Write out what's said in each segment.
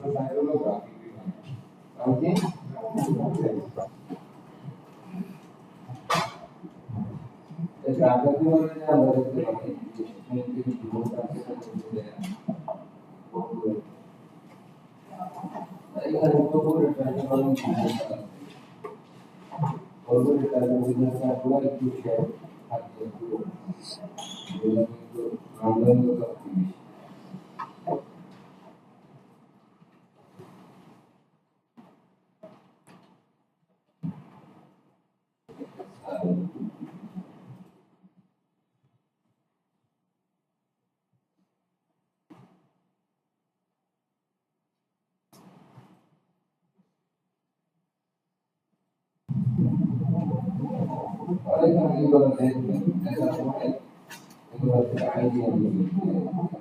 Side hello graphic विभाग okay এই graphic বিভাগে যে আমরা দেখতে পারি এখানে থেকে জীবন কাছে করতে এখানে উপরে ট্রান্সফর্ম উপরে ট্রান্সফর্মেশন কার্ডগুলো একটু শেয়ার থাকবে পুরো এগুলো কিন্তু আমদানি করতে হবে और एक हम ये बोल रहे हैं ऐसा हुआ है एक बार से आईडिया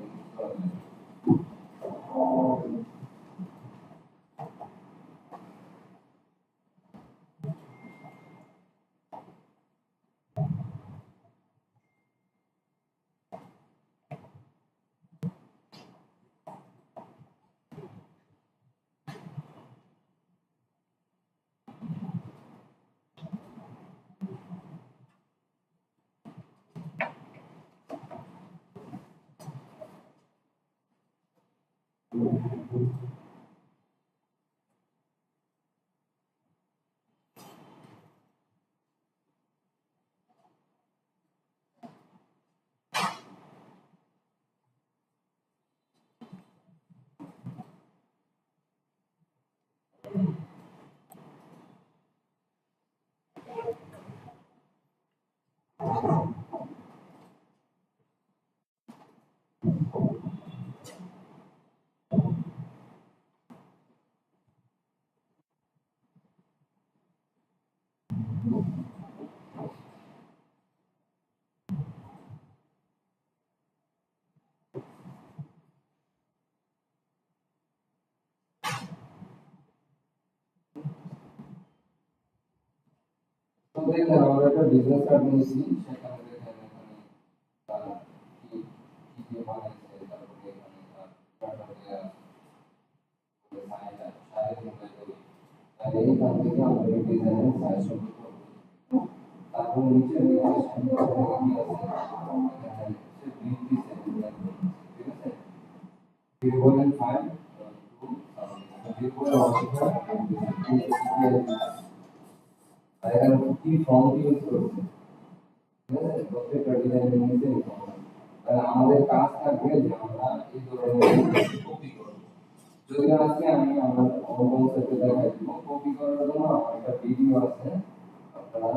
तो देखिए हमारा जो बिजनेस कार्ड में इसी সেখানে দেখেন এখানে তার কি কি বানাইছে তারপরে এখানে তার টাটা দেয়া সাইজ সাইজ মডেল আর এইখান থেকে আমরা ডিজাইনের সাইজ শুরু করব তারপর নিচে নিচে সামনে কি আছে এখানে সে বিটি সেন্টার ঠিক আছে 0.5 এখানে কি ফর্ম ইউজ করছে ঠিক আছে প্রত্যেকটা ডিজাইনের মধ্যে তাহলে আমাদের কাজ থাকবে যে আমরা এই ধরনের কপি করব যদি আজকে আমি আমার কনসেপ্টে দেখাই দিব কপি করার জন্য আমার একটা ভিডিও আছে আপনারা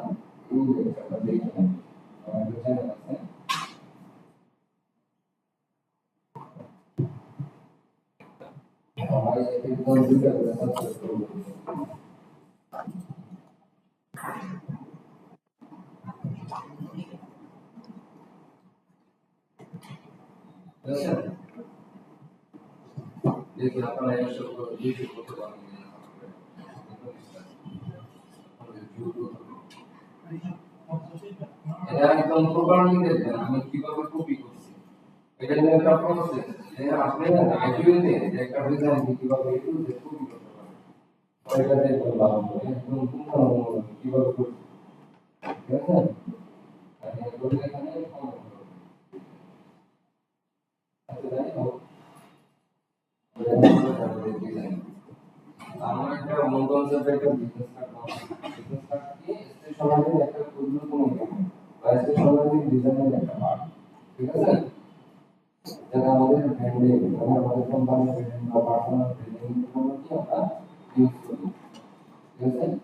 এই লেকচারটা দেখবেন আমার একটা চ্যানেল আছে সবাই এই কম্পিউটারে সাবস্ক্রাইব করুন देखिए अपना ये सब ये सब तो बात नहीं है यार एकदम प्रोग्रामिंग देते हैं हम কিভাবে কপি করছি এটা নিয়ে একটা প্রসেস যে আপনি আইডিয়াতে একটা ডিজাইন কিভাবে একটু কপি করতে পারেন ওইটা দেখতে ভালো একদম পুরো কিভাবে করছি ঠিক আছে আর এগুলো এখানে ফলো করুন আচ্ছা জানি আমার একটা অন্য কনসেপ্ট একটা বিজনেস কার্ড কি স্টেশনারি একটা পূর্ণতম বা স্টেশনারি ডিজাইনের একটা পার্ট ঠিক আছে যেটা আমাদের ব্র্যান্ডিং আমাদের কোম্পানির ব্র্যান্ডিং বা পার্সোনাল ব্র্যান্ডিং জন্য কি আমরা ইউজ করি ঠিক আছে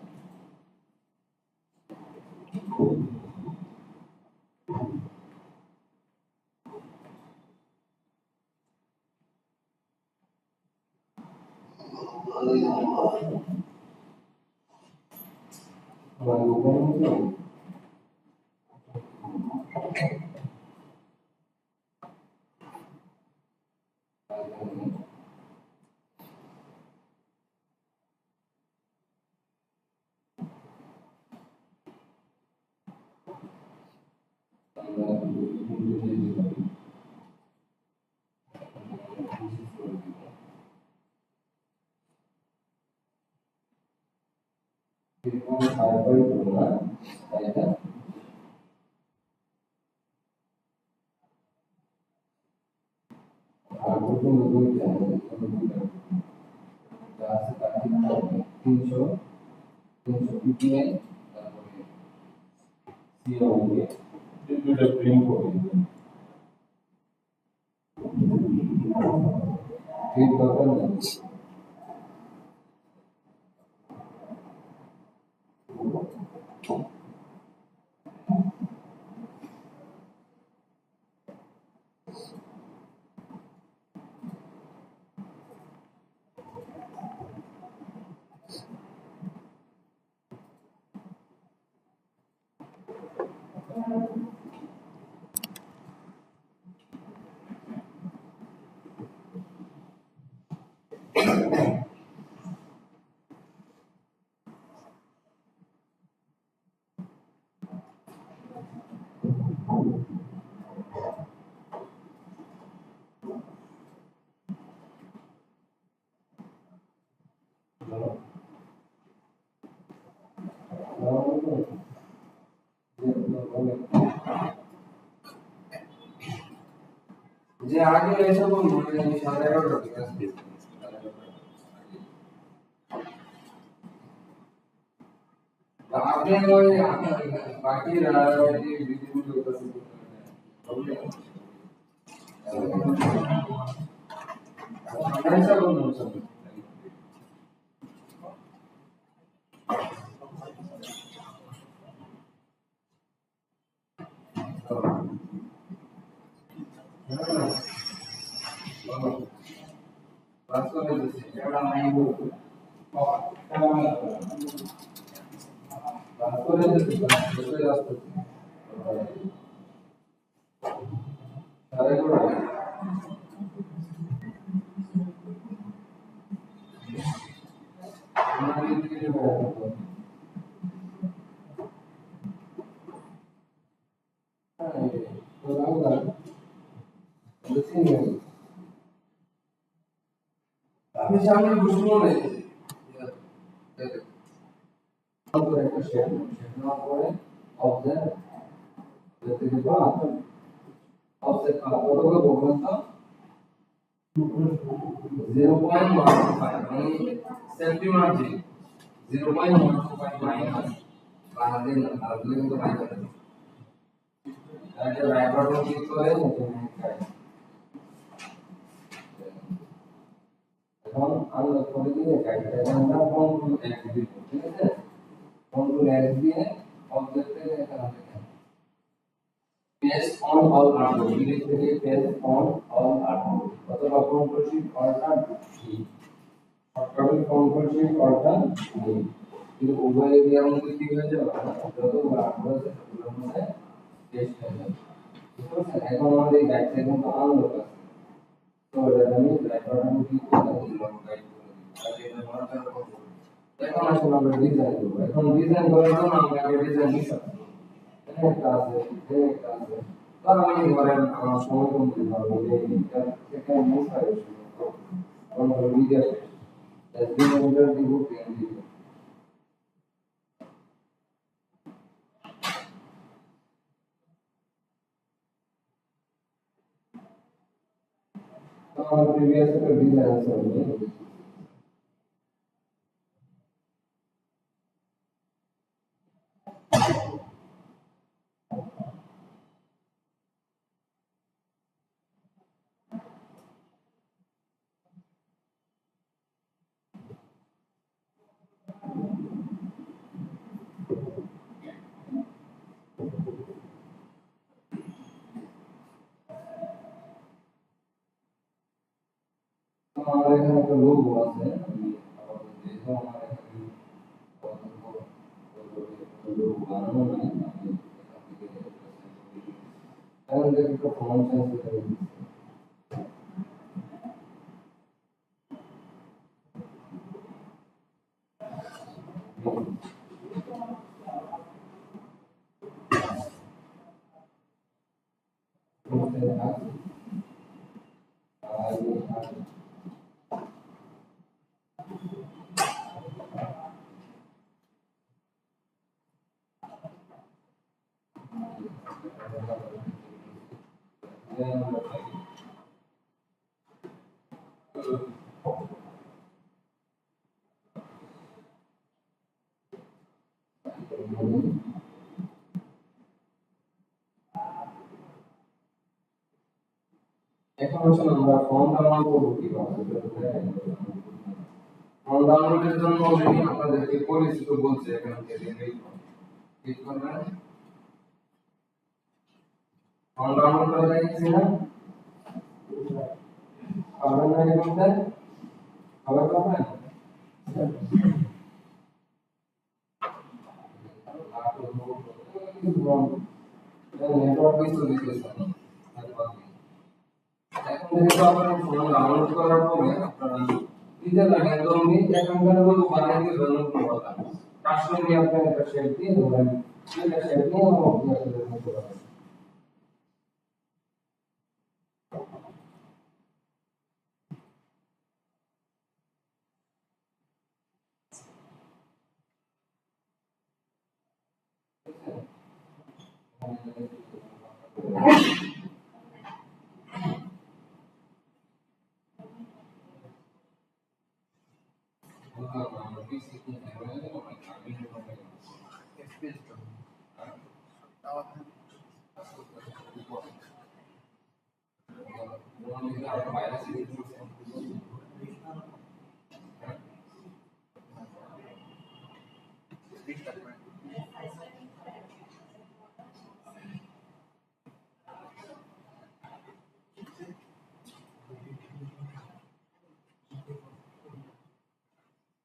3.5/2 না, তাই না? আর প্রথম দুইটা যা আছে তা ঠিক থাকবে 300 ppm তারপরে CO দুইটা প্রিন্ট করে ঠিক দরকার নেই। যে আগে এসব মানে 11:30 ক্লাস দিত আপনি ওই বাকি যে ভিডিওগুলো করতেছেন আমরা সব নোটস ক্লাস করে দিচ্ছি এটা নাই বলতে ক্লাস করে দিচ্ছি ক্লাস করে আসতেছি সাড়ে 11:30 আমাদের দিকে বেড়াতে হ্যাঁ তো লাগা বুঝছি আপনি সামনে বুঝবো না করে একটা শেয়ার নেওয়ার পরে অবজেক্ট থেকে অবজেক্ট কতগুলো বলবেন তো 0.15 মানে সেন্টিমিটার 0.15 মাইনাস বাহাতে না তাহলে কিন্তু মাইনাস এটা রাইট বাটন ক্লিক করে এখন আনলক করে দিয়ে গাইডটা আমরা কন্ট্রোল এক্স দিব ঠিক আছে কন্ট্রোল এক্স দিয়ে অবজেক্টে এখানে page on all artboard delete থেকে পেজ অন অল আর্টবোর্ড অথবা কন্ট্রোল শিফট অল্টার টি শর্টকাটে কন্ট্রোল শিফট অল্টার টি কিন্তু উভয় এরিয়ার মধ্যে কি হয়ে যাবে যতগুলো আর্টবোর্ড আছে সবগুলোর মধ্যে টেস্ট হয়ে যাবে ঠিক আছে এখন আমাদের এই গাইডটা কিন্তু আনলক আছে তো এটা আমি রাইট বাটন ক্লিক করে দিলাম গাইড করে তাহলে এটা মার্কার করব এখন আসলে আমরা ডিজাইন করব এখন ডিজাইন করার জন্য আমরা আগে ডিজাইন নিতে একটা আছে একটা আছে তার মানে ধরেন আমার সময় কম দিতে হবে এটা সেখানে মিস হয় কন্ট্রোল মিডিয়া শেষ দিন ওটার দিব পেন দিব তো আমার প্রিভিয়াস একটা ডিজাইন আছে তো আমার এখানে একটা লোগো আছে আমি আপাতত যেহেতু আমার এখানে লোগো বানানো নাই আমি এখান থেকে এখন দেখি একটা ফন্ট সাইজ করে দিচ্ছি আমরা পাই। এখন আসলে আমরা ফর্ম ডাউনলোড করব কিভাবে? ফর্ম ডাউনলোডের জন্য অলরেডি আপনাদেরকে পরিচিত বলছে এখান থেকে ক্লিক করবেন। ফর্ম ডাউনলোড করে দেখেছি না? পাবেন না এর মধ্যে? আবার পাবেন? নেটওয়ার্ক ইস্যু দিতেছে। এখন যেহেতু আপনারা ফর্ম ডাউনলোড করার পরে আপনারা দিতে লাগেন জলদি এখানকার মতো বানিয়ে দিয়ে ডাউনলোড করতে হবে। কাস্টম দিয়ে আপনারা একটা শেপ দিয়ে দেবেন। এটা শেপ নিয়ে আপনি আসলে করতে পারবেন।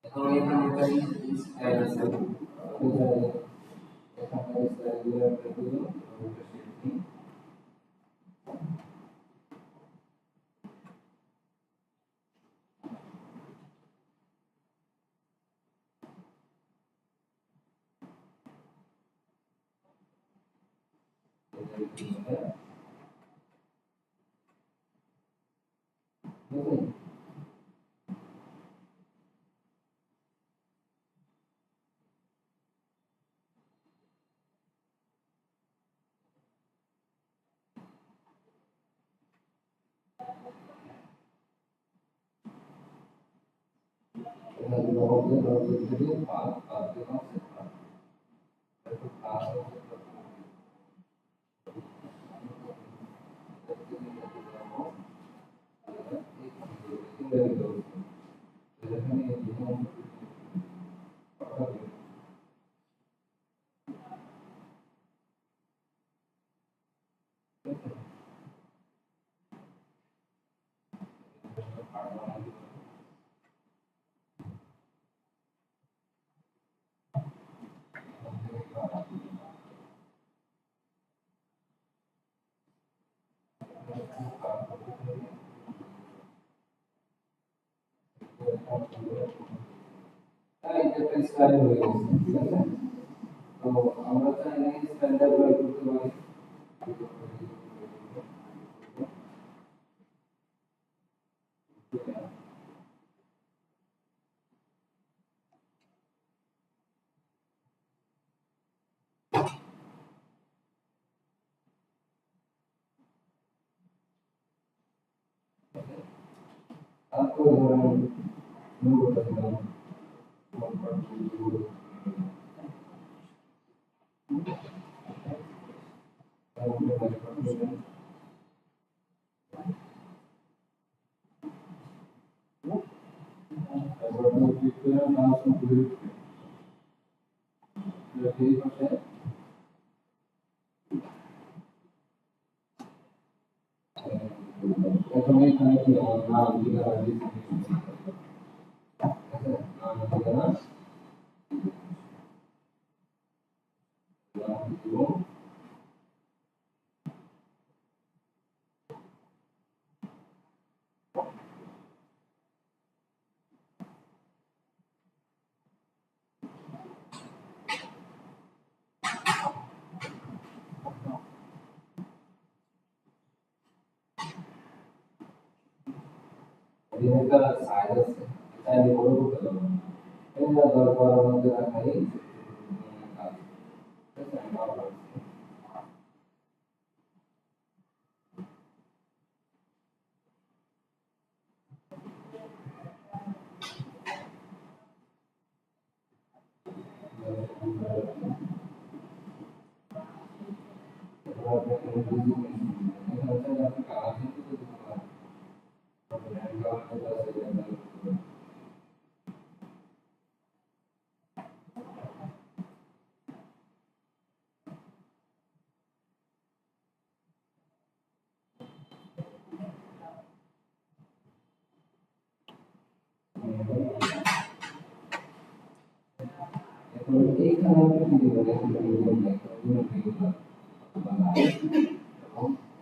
এখন এখানে একটা স্টাইল আছে। এখানে স্টাইলগুলো একটা দিল, একটা শেপ দিই। বুঝলেন? এখানে ডবল দিয়ে পাঁচ পাঁচ দিয়ে পাঁচ একটু পাঁচ একটা স্টাইল হয়ে গেছে, ঠিক আছে? তো আমরা চাইলে স্টাইলটা ব্যবহার করতে পারি। তারপরে ধরেন লোগোটা দিলাম। তারপর আপনি ক্লিক করে মাউস ঘুরে এই পাশে এখন এখানে কি আমার নাম ঠিকানা দিচ্ছি, নাম ঠিকানা দিব। এটা সাইজ আছে, চাইলে বড় করতে পারবেন। এটা দরকার মধ্যে রাখাই কাজ। ঠিক আছে? ভালো লাগছে।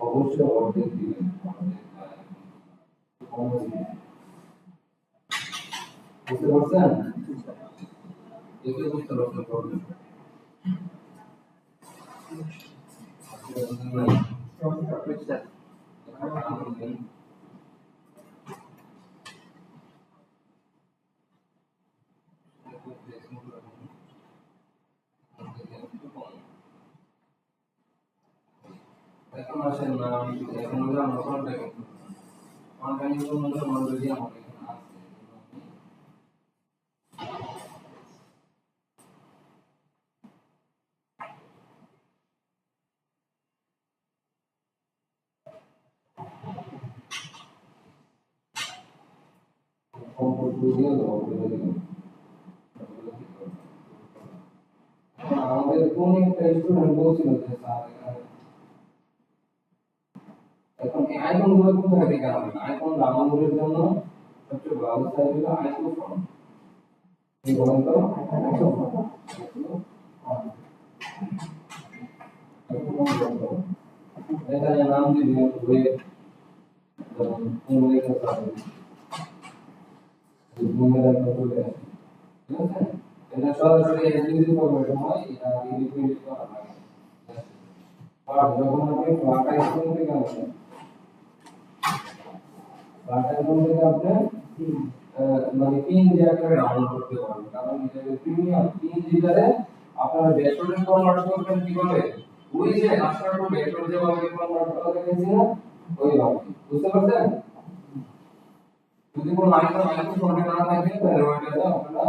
অবশ্যই অর্ধেক দিবেন বুঝতে পারছেন বুঝতে পারছেন এখন আসেন না এখন আমরা কন্টাক্ট মধ্যে মনোযোগী আমাদের এখানে আছে আমাদের কোন একটা স্টুডেন্ট বলছিল যে স্যার এখন এই আইকন গুলো কোথা থেকে আনবেন আইকন ডাউনলোডের জন্য সবচেয়ে ভালো সাইট হলো আইকন ফর্ম এই বলেন তো এখানে নাম দিবেন ওয়েব কোন লেখা থাকবে গুগল এর চলে আসে ঠিক আছে এটা সরাসরি এসডিজি ফরম্যাটে হয় এটা রিপ্রিন্ট করা লাগে আর যখন আপনি ফ্লাটা স্ক্রিন থেকে আসেন ফ্লাটা স্ক্রিন থেকে আপনি মানে পিন দিয়ে একটা ডাউনলোড করতে পারবেন কারণ এটা প্রিমিয়াম পিন দিলে আপনারা ড্যাশবোর্ডে কনভার্ট করবেন কিভাবে ওই যে রাস্টার টু ড্যাশবোর্ড যেভাবে কনভার্ট করা দেখেছি না ওইভাবে বুঝতে পারছেন যদি কোনো আইকন ফোনে না থাকে তাহলে ওইটাতে আপনারা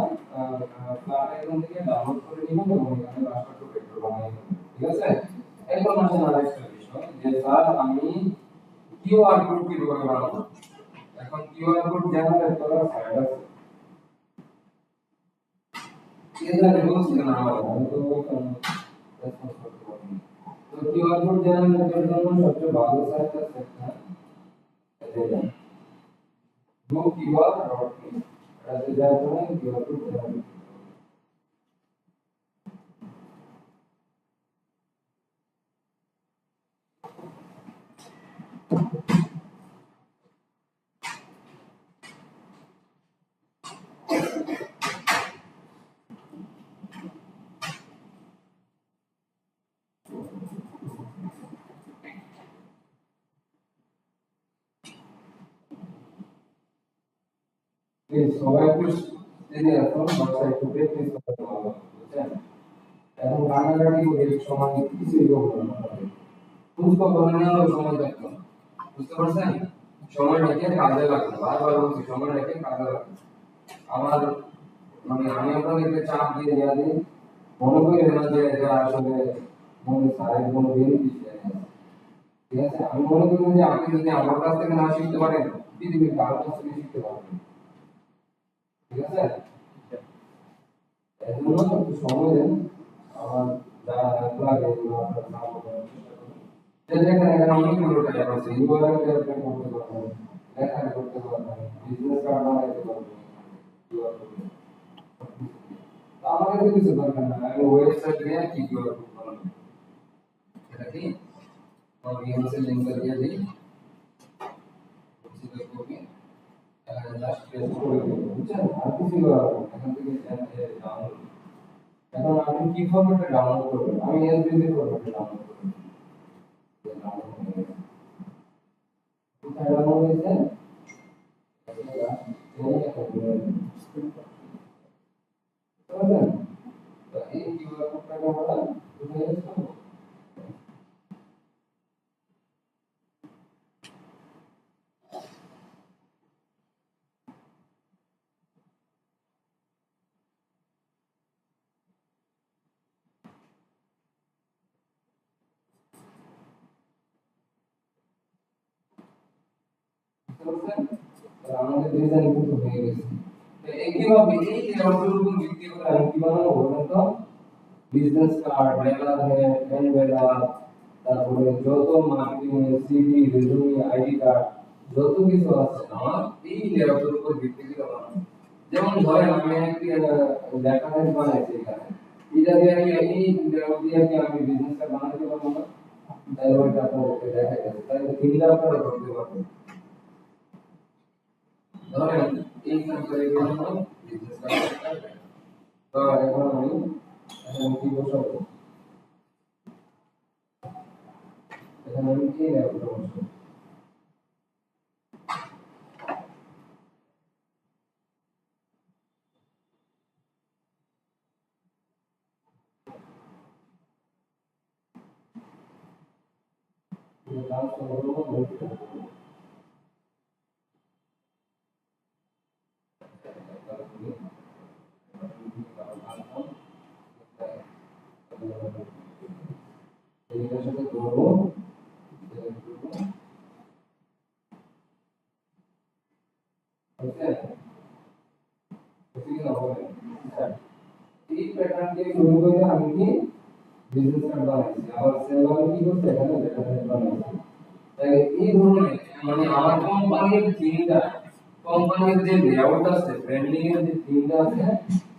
ফ্ল্যাট আইকন থেকে ডাউনলোড করে নেবেন এবং এখানে রাস্টার টু ড্যাশবোর্ড বানিয়ে নেবেন ঠিক আছে এখন আসেন আরেকটা বিষয় যে স্যার আমি কিউআর কোড কিভাবে বানাবো এখন কিউআর কোড জেনারেট করার সাইট আছে এখানে বলছিলেন আমি তো রেসপন্স করতে পারিনি তো কিউআর কোড জেনারেটের জন্য সবচেয়ে ভালো সাইট আছে একটা এটা go qr.in ऐसे जाते हैं qr कोड जनरेट प्लीज সবাই একটু এদিকে আসুন ওয়েবসাইট থেকে প্লিজ করতে পারবেন বুঝছেন এখন কানাডাটি করে সময় কিছুই করবেন না বুঝতে পারবেন না সময় লাগবে বুঝতে পারছেন সময়টাকে কাজে লাগবে বারবার বলছি সময়টাকে কাজে লাগবে আমার মানে আমি আপনাদেরকে চাপ দিয়ে দিই মনে করি না যে এটা আসলে মনে সারের কোনো বেনিফিশিয়ারি আছে ঠিক আছে আমি মনে করি যে আপনি যদি আমার কাছ থেকে না শিখতে পারেন পৃথিবীর কারো কাছ থেকে শিখতে পারবেন ঠিক আছে এজন্য একটু সময় দেন আমার যা লাগে এগুলো আপনার নাম করার চেষ্টা করুন দেখেন এখানে অনেকগুলো টাইপ আছে ইউআরএল ডেভেলপ করতে পারবেন লেখা করতে পারবেন বিজনেস কার্ড বানাইতে পারবেন আমার কাছে কিছু দরকার না আমি ওয়েবসাইট দিয়ে কি কিউআর কোড বানাবো এটা কি আমি ইমেল লিংক দিয়ে দিই সিলেক্ট করবে লাস্ট পেজ করে দেব বুঝছেন আর কিছু করার এখান থেকে ডাউনলোড এখন আপনি কি ফরম্যাটে ডাউনলোড করবেন আমি এসবিজি ফরম্যাটে ডাউনলোড করব কোথায় ডাউনলোড হয়েছে এই কিউআর কোডটাকে আমরা কোথায় ইউজ করব বুঝছেন? তো আমাদের ডিজাইন কিন্তু হয়ে গেছে। তো একইভাবে এই লেআউটের উপর ভিত্তি করে আমি কি বানাবো বলেন তো? Business card, letter head, envelope, তারপরে যত marketing CV, resume, ID card যত কিছু আছে আমার এই লেআউটের উপর ভিত্তি করে বানাবো। যেমন ধরেন আমি একটি লেটার হেড বানাইছি এখানে, এটা দিয়ে আমি এই লেআউট দিয়ে কি আমি বিজনেস কার্ড বানাতে পারবো না? তাই ওইটা আপনাদেরকে দেখা যাচ্ছে, তাই তিনটা আপনারা ধরতে পারবেন। ধরেন এইখানে করে গেলাম বিজনেস কার্ড, তো এখন আমি এখানে কি বসাবো? এখানে আমি কি লেআউট বসাবো? ये लास्ट नंबर को नोट करो। এটার সাথে ধরো ওকে ঠিক না হবে এই প্যাটার্ন দিয়ে শুরু করে আমি কি বিজনেস কার্ড বানাইছি, আবার সেল আমি কি করতে এখানে লেখা বানাইছি। তাই এই ধরনের মানে আমার কোম্পানির থিমটা, কোম্পানির যে লেআউট আছে, ব্র্যান্ডিং এর যে থিমটা আছে,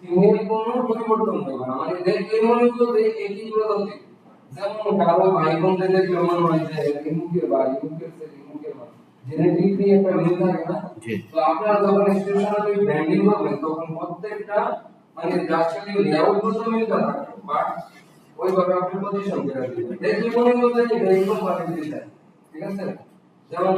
থিমের কোনো পরিবর্তন হবে না, মানে দেখলে মনে হবে একই পদ্ধতি। যেমন কারো ভাই-বোনদের দেখলে মনে হয় যে ইমুকের ভাই, ইমুকের ছেলে, ইমুকের মা, জেনেটিকলি একটা মিল থাকে না? তো আপনারা যখন স্টেশনারি ব্র্যান্ডিং করবেন তখন প্রত্যেকটা মানে যার সাথে লেআউট গুলো মিলতে থাকে, বাট ওইভাবে আপনি পজিশন করে দিবেন, দেখলে মনে হবে যে এই কোম্পানির ডিজাইন। ঠিক আছে? যেমন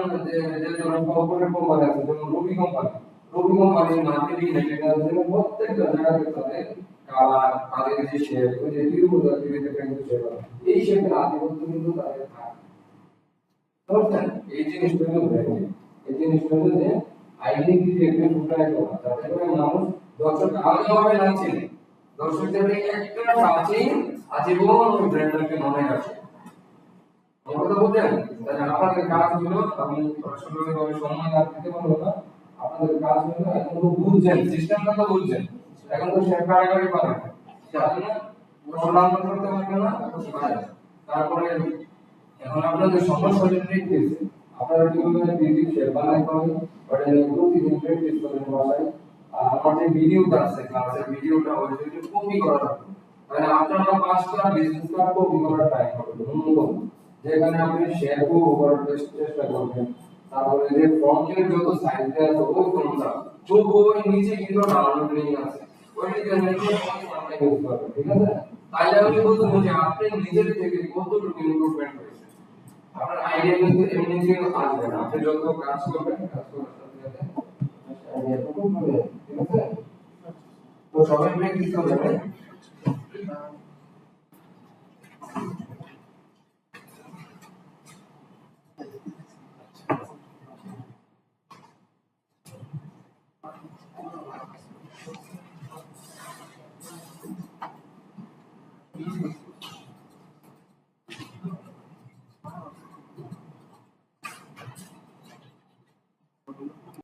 যে ধরুন কর্পোরেট কোম্পানি আছে, যেমন রবি কোম্পানি, রবি কোম্পানির মার্কেটিং ম্যাটেরিয়াল প্রত্যেকটা জায়গাতে তাদের কালার, তাদের যে শেপ, ওই যে ত্রিভুজার ত্রিভুজের কিন্তু শেপ, এই শেপের আধিপত্য কিন্তু তাদের থাকে। বুঝছেন? এই জিনিসটা হলো ব্র্যান্ডিং। এই জিনিসটা হলো যে আইডেন্টিটি একটা ফুটায় তোলা, যাতে করে মানুষ দর্শক আলাদাভাবে না চেনে, দর্শক যাতে একটা টাচেই আজীবন ওই ব্র্যান্ডটাকে মনে রাখে। কথা বলছেন? তাহলে আপনাদের কাজ হলো, আমি সরাসরিভাবে সম্মান আর দিতে পারবো না, আপনাদের কাজ হলো এখন তো বুঝছেন, সিস্টেমটা তো বুঝছেন, এখন তো শেয়ার কারাগারি পারেন জানেন না, প্রমাণ করতে পারবেন না পারেন। তারপরে এখন আপনাদের সমস্যা হচ্ছে প্র্যাকটিস, আপনারা কিভাবে বিদ্যুৎ শেয়ার বানাইতে হবে ওটা নিয়ে প্রতিদিন প্র্যাকটিস করেন বাসায়। আর আমার যে ভিডিওটা আছে ক্লাসের ভিডিওটা ওই যদি কপি করা থাকে, মানে আপনারা 5টা বিজনেস কার্ড কপি করার ট্রাই করবেন ন্যূনতম, যেখানে আপনি শেয়ার করার চেষ্টা করবেন। তারপরে যে ফ্রন্টের যত সাইজ দেওয়া আছে ওই ফ্রন্টটা তবু ওই নিচে কিন্তু ডাউনলোড লিংক আছে, ওই লিংকে আপনি ইউজ করবেন। ঠিক আছে? তাইলে আমি বলতে যে আপনি নিজের থেকে কতটুকু ইমপ্রুভমেন্ট হয়েছে, আপনার আইডিয়া কিন্তু এমনিতে আসবে না, আপনি যত কাজ করবেন কাজ করার সাথে সাথে আইডিয়া তখন হবে। ঠিক আছে? তো সবাই প্র্যাকটিস করবেন।